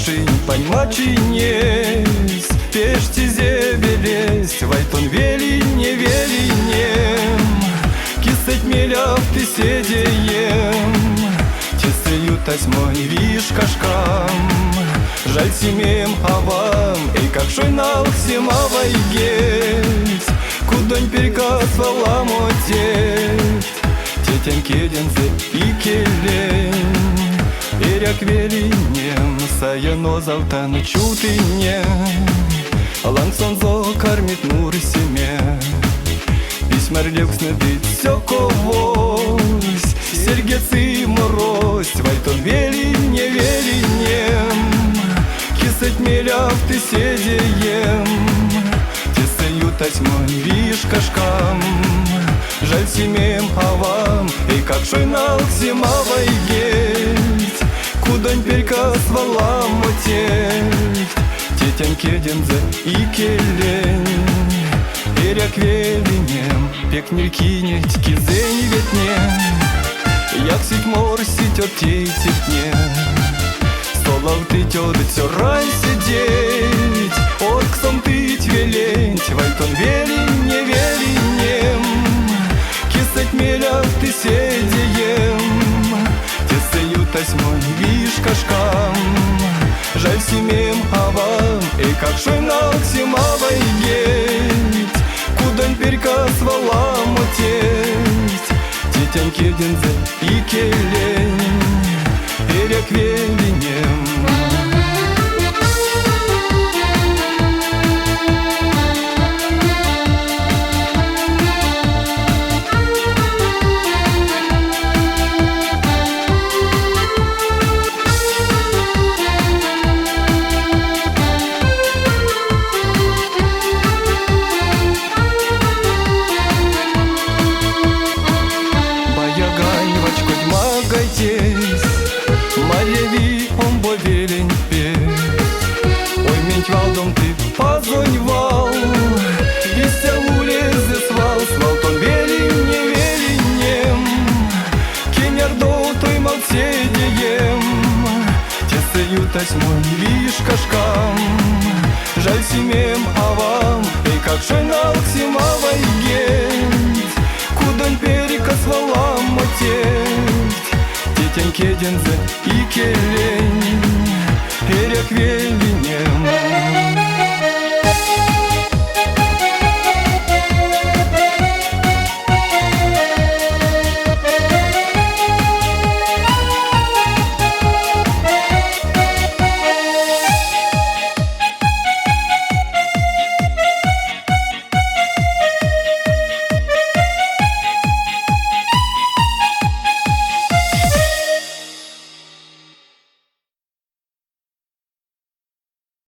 машин понимачинес, пешти зебелесть, вайтон вели не велинем, кисать меляв ты седеем, тесеютась мой вишкашкам, жаль семеем авам, эй, как шойнал всемавай геть, кудонь перекасвала мотеть, тетям кедензе и келень. Иряк велинем, саяно завтана чутыне, лансонзо кормит мур семе. Письмарлек снедыть все когось, сергец и морозь, вайтон велин не велинем, кисать меляв ты седеем, тесеютась мой вишкашкам, жаль семеем авам, и как шойнал зимовой геть, кудонь перекасвала мотеть, тетям кедензе и келень. Иряк велинем, пекнель кинеть, кизень ветне, як сить мор ситет тетне, столов ты тёдыть все рань сидеть, орксом тыть велень, вайтон велин не велинем, кисать меляв ты седеем, тесеютась мой вишкашкам, жаль семеем авам, и как шойнал зимовой геть, кудонь перекасвала мотеть, тетям кедензе и келень, иряк велинем. Малеви он бо велень петь, ой, менть валдом ты позвонивал, и ся улезе свал, свалтон велин не велинем, кенярдо той молчедеем, тесеютась мой вишкашкам, жаль семеем авам, и как шойнал зимовой геть, кудонь перекасвала мотеть, тетям кедензе и келень, иряк велинем.